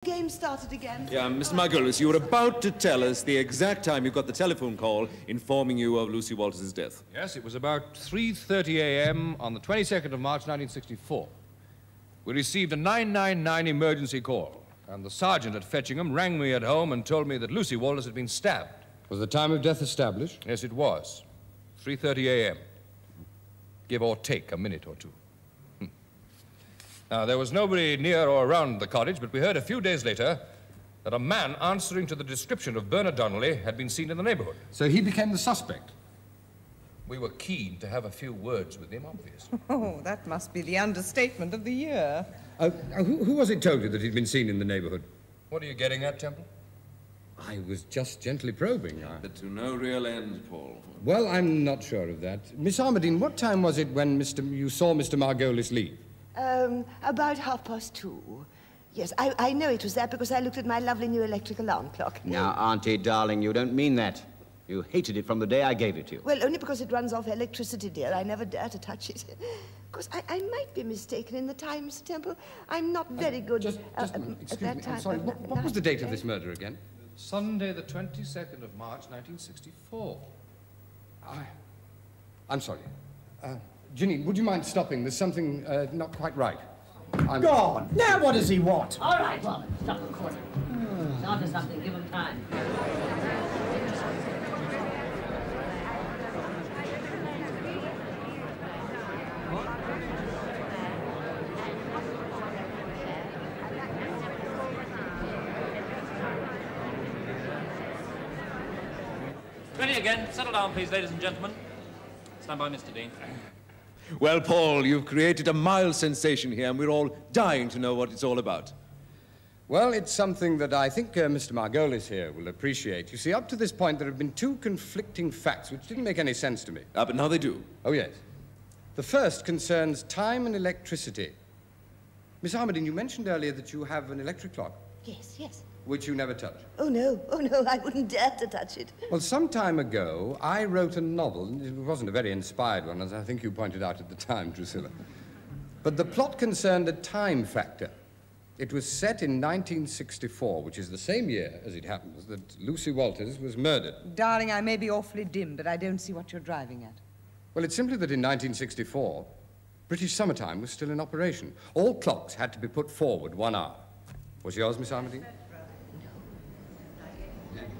Game started again. Yeah, Mr. Margolis, you were about to tell us the exact time you got the telephone call informing you of Lucy Walters' death. Yes, it was about 3:30 a.m. on the 22nd of March, 1964. We received a 999 emergency call, and the sergeant at Fetchingham rang me at home and told me that Lucy Walters had been stabbed. Was the time of death established? Yes, it was. 3:30 a.m. Give or take a minute or two. Now, there was nobody near or around the cottage, but we heard a few days later that a man answering to the description of Bernard Donnelly had been seen in the neighborhood. So he became the suspect? We were keen to have a few words with him, obviously. Oh, that must be the understatement of the year. Who was it told you that he'd been seen in the neighborhood? What are you getting at, Temple? I was just gently probing. But to no real end, Paul. Well, I'm not sure of that. Miss Armadine, what time was it when you saw Mr. Margolis leave? About 2:30. Yes, I know it was that because I looked at my lovely new electric alarm clock. Now, Auntie, darling, you don't mean that. You hated it from the day I gave it to you. Well, only because it runs off electricity, dear. I never dare to touch it. Of course, I might be mistaken in the time, Mr. Temple. I'm not very good Just a minute. Excuse at me, that time. I'm sorry. What was the date of this murder again? Sunday, the 22nd of March, 1964. I'm sorry. Ginny, would you mind stopping? There's something not quite right. Go on. Now what does he want? All right, Walter. Stop recording. It's on to something. Give him time. Ready again. Settle down, please, ladies and gentlemen. Stand by, Mr. Dean. Well, Paul, you've created a mild sensation here, and we're all dying to know what it's all about. Well, it's something that I think Mr. Margolis here will appreciate. You see, up to this point, there have been two conflicting facts which didn't make any sense to me. But now they do. Oh, yes. The first concerns time and electricity. Miss Armadine, you mentioned earlier that you have an electric clock. Yes, yes. Which you never touch. Oh, no, I wouldn't dare to touch it. Well, some time ago, I wrote a novel. It wasn't a very inspired one, as I think you pointed out at the time, Drusilla. But the plot concerned a time factor. It was set in 1964, which is the same year, as it happens, that Lucy Walters was murdered. Darling, I may be awfully dim, but I don't see what you're driving at. Well, it's simply that in 1964, British summertime was still in operation. All clocks had to be put forward 1 hour. Was yours, Miss Armadine?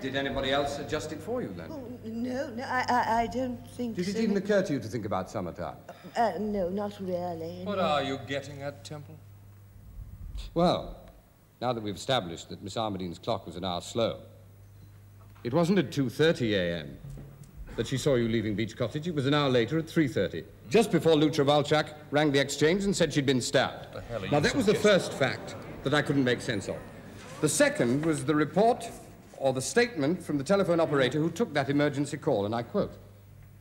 Did anybody else adjust it for you, then? Oh, no, I don't think so. Did it even occur to you to think about summertime? No, not really. What are you getting at, Temple? Well, now that we've established that Miss Armadine's clock was an hour slow, it wasn't at 2:30 a.m. that she saw you leaving Beach Cottage. It was an hour later at 3:30, just before Lutra Valchak rang the exchange and said she'd been stabbed. The hell are Now, you that was the first fact that I couldn't make sense of. The second was the report or the statement from the telephone operator who took that emergency call, and I quote,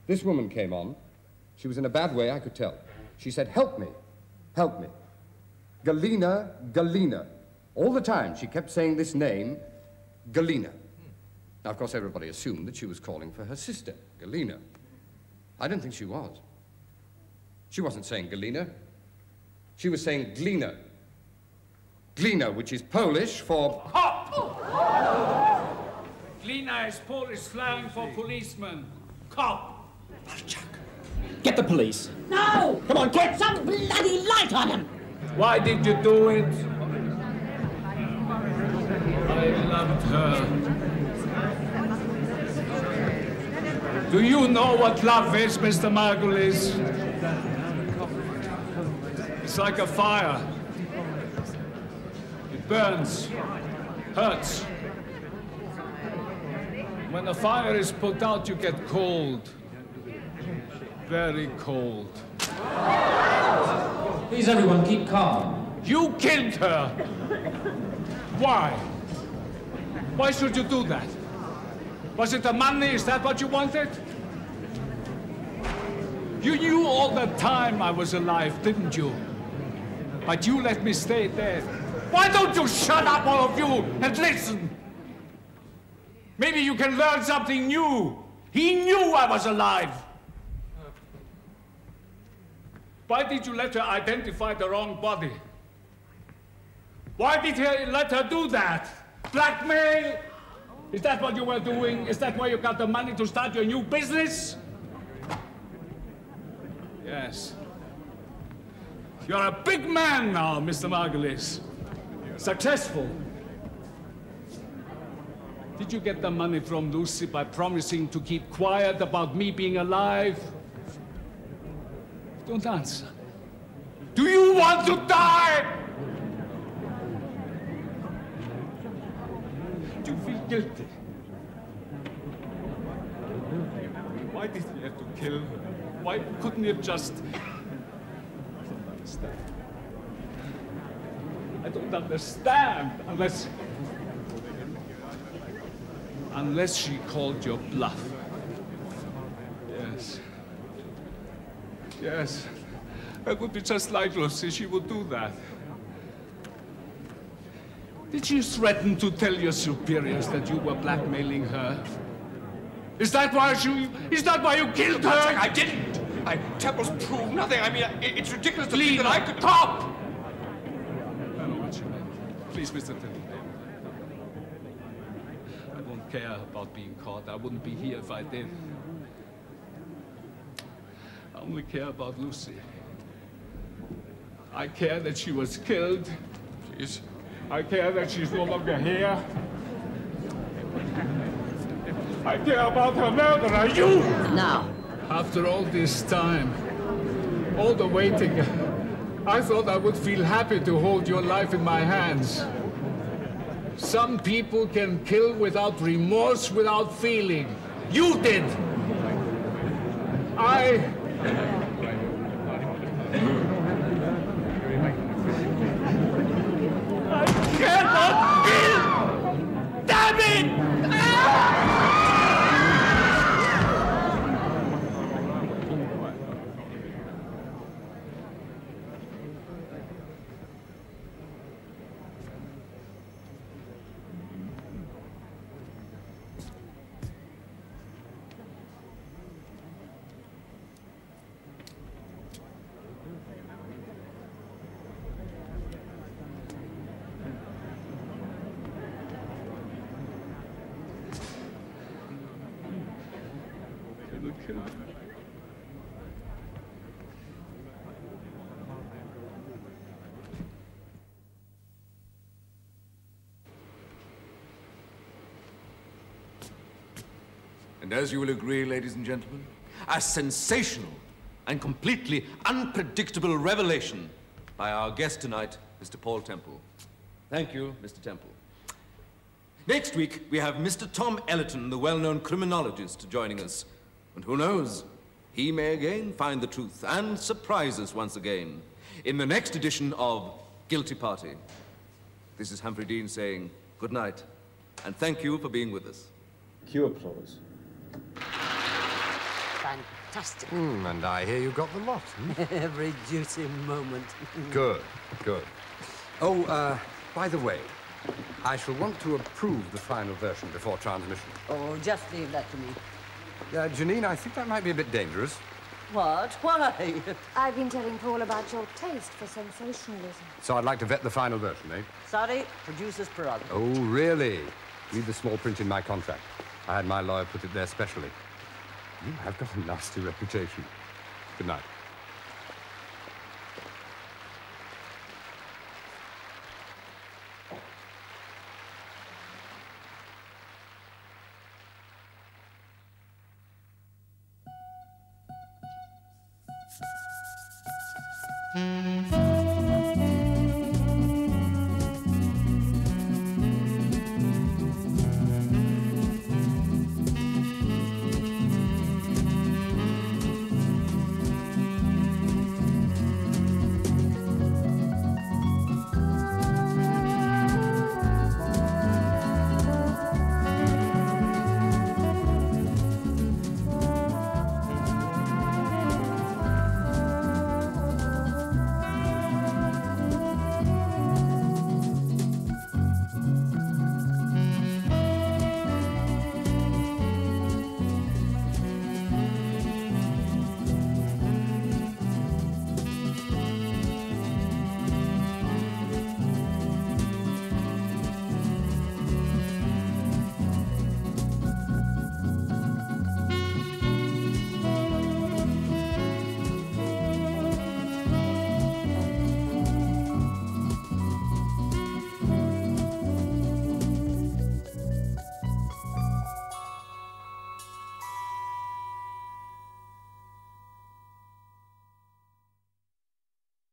"This woman came on. She was in a bad way, I could tell. She said, 'Help me, help me. Galina, Galina.' All the time she kept saying this name, Galina." Now, of course, everybody assumed that she was calling for her sister, Galina. I don't think she was. She wasn't saying Galina. She was saying Glina. Glina, which is Polish for... Cop! Glina is Polish slang for policeman. Cop! Get the police. No! Come on, Get some bloody light on him! Why did you do it? I loved her. Do you know what love is, Mr. Margolis? It's like a fire. It burns, hurts. When the fire is put out, you get cold. Very cold. Please, everyone, keep calm. You killed her. Why? Why should you do that? Was it the money? Is that what you wanted? You knew all the time I was alive, didn't you? But you let me stay dead. Why don't you shut up, all of you, and listen? Maybe you can learn something new. He knew I was alive. Why did you let her identify the wrong body? Why did he let her do that? Blackmail? Is that what you were doing? Is that why you got the money to start your new business? Yes. You're a big man now, Mr. Margulis. Successful. Did you get the money from Lucy by promising to keep quiet about me being alive? Don't answer. Do you want to die? Do you feel guilty? Why did he have to kill her? Why couldn't he have just... I don't understand. Unless she called your bluff. Yes. Yes. That would be just like Lucy. She would do that. Did she threaten to tell your superiors that you were blackmailing her? Is that why you killed her? I didn't. Temple's proved nothing. I mean, it's ridiculous to think that I could... Stop! I know what you meant. Please, Mr. Temple. I won't care about being caught. I wouldn't be here if I did. I only care about Lucy. I care that she was killed. Please. I care that she's no longer here. I care about her murderer, you! Now. After all this time, all the waiting, I thought I would feel happy to hold your life in my hands. Some people can kill without remorse, without feeling. You did! I cannot kill! Damn it! And as you will agree, ladies and gentlemen, a sensational and completely unpredictable revelation by our guest tonight, Mr. Paul Temple. Thank you, Mr. Temple. Next week, we have Mr. Tom Ellerton, the well-known criminologist, joining us. And who knows, he may again find the truth and surprise us once again in the next edition of Guilty Party. This is Humphrey Dean saying good night, and thank you for being with us. Cue applause. Fantastic. And I hear you got the lot. Every duty moment. Good, good. Oh, by the way, I shall want to approve the final version before transmission. Oh, just leave that to me. Janine, I think that might be a bit dangerous. What? Why? I've been telling Paul about your taste for sensationalism. So I'd like to vet the final version, eh? Sorry, producer's prerogative. Oh, really? Read the small print in my contract. I had my lawyer put it there specially. You have got a nasty reputation. Good night. Mm-hmm.